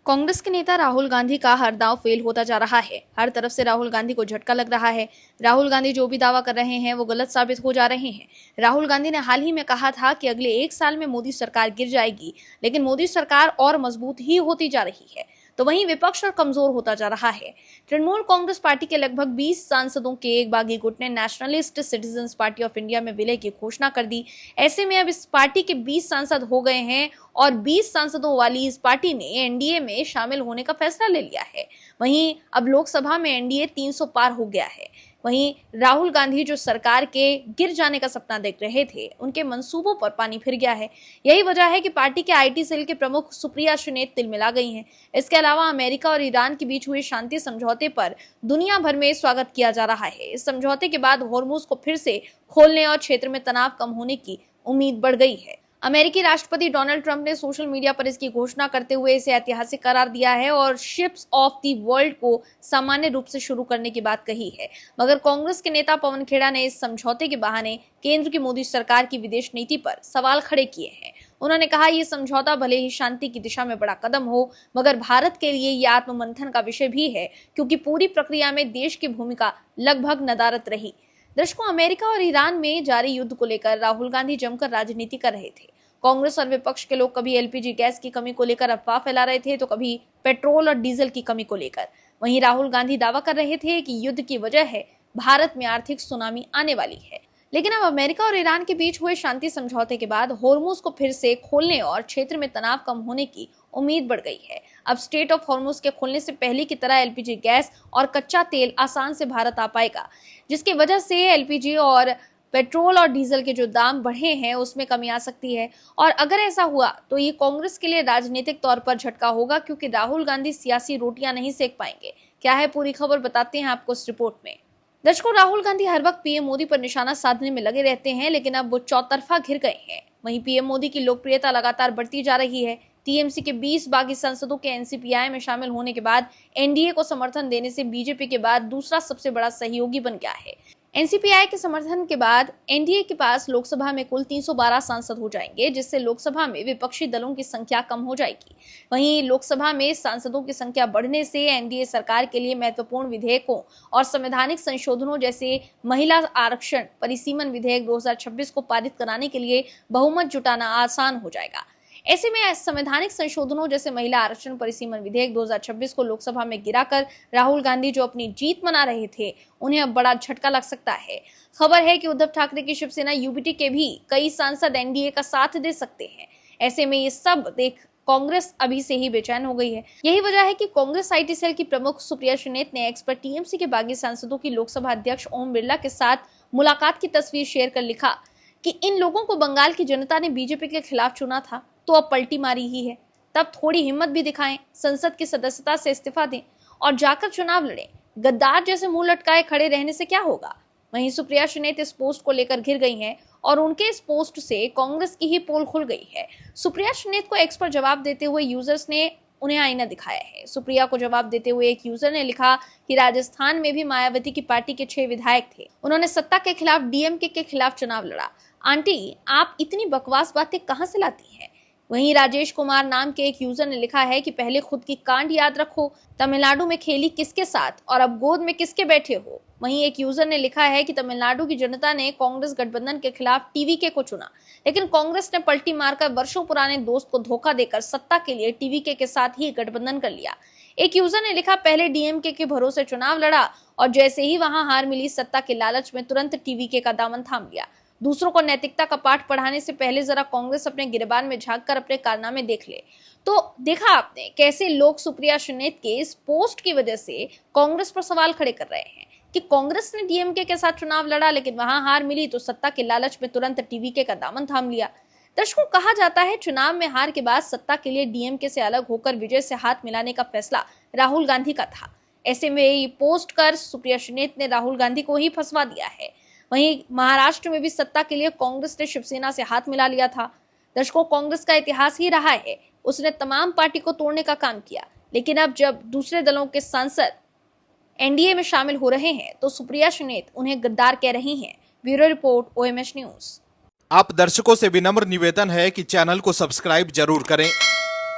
कांग्रेस के नेता राहुल गांधी का हर दांव फेल होता जा रहा है। हर तरफ से राहुल गांधी को झटका लग रहा है। राहुल गांधी जो भी दावा कर रहे हैं वो गलत साबित हो जा रहे हैं। राहुल गांधी ने हाल ही में कहा था कि अगले 1 साल में मोदी सरकार गिर जाएगी, लेकिन मोदी सरकार और मजबूत ही होती जा रही है। तो वहीं विपक्ष और कमजोर होता जा रहा है। तृणमूल कांग्रेस पार्टी के लगभग 20 सांसदों के एक बागी गुट ने nationalist citizens party of India में विलय की घोषणा कर दी। ऐसे में अब इस पार्टी के 20 सांसद हो गए हैं और 20 सांसदों वाली इस पार्टी ने एनडीए में शामिल होने का फैसला ले लिया है। वहीं अब लोकसभा में एनडीए 300 पार हो गया है। वहीं राहुल गांधी जो सरकार के गिर जाने का सपना देख रहे थे, उनके मंसूबों पर पानी फिर गया है। यही वजह है कि पार्टी के आईटी सेल के प्रमुख सुप्रिया श्रीनेत तिलमिला गई हैं। इसके अलावा अमेरिका और ईरान के बीच हुए शांति समझौते पर दुनिया भर में स्वागत किया जा रहा है। इस समझौते के बाद होर्मुज को फिर से खोलने और क्षेत्र में तनाव कम होने की उम्मीद बढ़ गई है। अमेरिकी राष्ट्रपति डोनाल्ड ट्रंप ने सोशल मीडिया पर इसकी घोषणा करते हुए इसे ऐतिहासिक करार दिया है और शिप्स ऑफ द वर्ल्ड को सामान्य रूप से शुरू करने की बात कही है। मगर कांग्रेस के नेता पवन खेड़ा ने इस समझौते के बहाने केंद्र की मोदी सरकार की विदेश नीति पर सवाल खड़े किए हैं। उन्होंने कहा, ये समझौता भले ही शांति की दिशा में बड़ा कदम हो, मगर भारत के लिए ये आत्ममंथन का विषय भी है, क्योंकि पूरी प्रक्रिया में देश की भूमिका लगभग नदारद रही। दर्शकों, अमेरिका और ईरान में जारी युद्ध को लेकर राहुल गांधी जमकर राजनीति कर रहे थे। कांग्रेस और विपक्ष के लोग कभी एलपीजी गैस की कमी को लेकर अफवाह फैला रहे थे, तो कभी पेट्रोल और डीजल की कमी को लेकर। वहीं राहुल गांधी दावा कर रहे थे कि युद्ध की वजह है भारत में आर्थिक सुनामी आने वाली है। लेकिन अब अमेरिका और ईरान के बीच हुए शांति समझौते के बाद होर्मुज को फिर से खोलने और क्षेत्र में तनाव कम होने की उम्मीद बढ़ गई है। अब स्ट्रेट ऑफ होर्मुज के खोलने से पहले की तरह एलपीजी गैस और कच्चा तेल आसान से भारत आ पाएगा, जिसकी वजह से एलपीजी और पेट्रोल और डीजल के जो दाम बढ़े हैं उसमें कमी आ सकती है। और अगर ऐसा हुआ तो ये कांग्रेस के लिए राजनीतिक तौर पर झटका होगा, क्योंकि राहुल गांधी सियासी रोटियां नहीं सेक पाएंगे। क्या है पूरी खबर, बताते हैं आपको इस रिपोर्ट में। दर्शकों, राहुल गांधी हर वक्त पीएम मोदी पर निशाना साधने में लगे रहते हैं, लेकिन अब वो चौतरफा घिर गए हैं। वहीं पीएम मोदी की लोकप्रियता लगातार बढ़ती जा रही है। टीएमसी के 20 बागी सांसदों के एनसीपीआई में शामिल होने के बाद एनडीए को समर्थन देने से बीजेपी के बाद दूसरा सबसे बड़ा सहयोगी बन गया है। एनसीपीआई के समर्थन के बाद एनडीए के पास लोकसभा में कुल 312 सांसद हो जाएंगे, जिससे लोकसभा में विपक्षी दलों की संख्या कम हो जाएगी। वहीं लोकसभा में सांसदों की संख्या बढ़ने से एनडीए सरकार के लिए महत्वपूर्ण विधेयकों और संवैधानिक संशोधनों जैसे महिला आरक्षण परिसीमन विधेयक 2026 को पारित कराने के लिए बहुमत जुटाना आसान हो जाएगा। ऐसे में संवैधानिक संशोधनों जैसे महिला आरक्षण परिसीमन विधेयक 2026 को लोकसभा में गिराकर राहुल गांधी जो अपनी जीत मना रहे थे, उन्हें अब बड़ा झटका लग सकता है। खबर है कि उद्धव ठाकरे की शिवसेना यूबीटी के भी कई सांसद एनडीए का साथ दे सकते हैं। ऐसे में ये सब देख कांग्रेस अभी से ही बेचैन हो गई है। यही वजह है कि कांग्रेस आईटी सेल की प्रमुख सुप्रिया श्रीनेत ने एक्स पर टीएमसी के बागी सांसदों की लोकसभा अध्यक्ष ओम बिरला के साथ मुलाकात की तस्वीर शेयर कर लिखा कि इन लोगों को बंगाल की जनता ने बीजेपी के खिलाफ चुना था, तो अब पलटी मारी ही है। तब थोड़ी हिम्मत भी दिखाएं, संसद की सदस्यता से इस्तीफा दें और जाकर चुनाव लड़ें। गद्दार जैसे मुंह लटकाए खड़े रहने से क्या होगा। वहीं सुप्रिया श्रीनेत इस पोस्ट को लेकर घिर गई हैं और उनके इस पोस्ट से कांग्रेस की ही पोल खुल गई है। सुप्रिया श्रीनेत को एक्स पर जवाब देते हुए यूजर्स ने उन्हें आईना दिखाया है। सुप्रिया को जवाब देते हुए एक यूजर ने लिखा कि राजस्थान में भी मायावती की पार्टी के 6 विधायक थे, उन्होंने सत्ता के खिलाफ डीएमके के खिलाफ चुनाव लड़ा। आंटी, आप इतनी बकवास बातें कहां से लाती हैं। वहीं राजेश कुमार नाम के एक यूजर ने लिखा है कि पहले खुद की कांड याद रखो, तमिलनाडु में खेली किसके साथ और अब गोद में किसके बैठे हो। वहीं एक यूजर ने लिखा है कि तमिलनाडु की जनता ने कांग्रेस गठबंधन के खिलाफ टीवीके को चुना, लेकिन कांग्रेस ने पलटी मारकर वर्षों पुराने दोस्त को धोखा देकर सत्ता के लिए टीवीके के साथ ही गठबंधन कर लिया। एक यूजर ने लिखा, पहले डीएमके के भरोसे चुनाव लड़ा और जैसे ही वहां हार मिली, सत्ता के लालच में तुरंत टीवीके का दामन थाम लिया। दूसरों को नैतिकता का पाठ पढ़ाने से पहले जरा कांग्रेस अपने गिरबान में झांककर अपने कारनामे देख ले। तो देखा आपने कैसे लोग सुप्रिया श्रीनेत के इस पोस्ट की वजह से कांग्रेस पर सवाल खड़े कर रहे हैं कि कांग्रेस ने डीएमके के साथ चुनाव लड़ा, लेकिन वहां हार मिली तो सत्ता के लालच में तुरंत टीवीके का दामन थाम लिया। दर्शकों, कहा जाता है चुनाव में हार के बाद सत्ता के लिए डीएमके से अलग होकर विजय से हाथ मिलाने का फैसला राहुल गांधी का था। ऐसे में ये पोस्ट कर सुप्रिया श्रीनेत ने राहुल गांधी को ही फंसवा दिया है। वहीं महाराष्ट्र में भी सत्ता के लिए कांग्रेस ने शिवसेना से हाथ मिला लिया था। दर्शकों, कांग्रेस का इतिहास ही रहा है, उसने तमाम पार्टी को तोड़ने का काम किया, लेकिन अब जब दूसरे दलों के सांसद एनडीए में शामिल हो रहे हैं तो सुप्रिया श्रीनेत उन्हें गद्दार कह रही हैं। Bureau report, OMH news. आप दर्शकों से विनम्र निवेदन है कि चैनल को सब्सक्राइब जरूर करें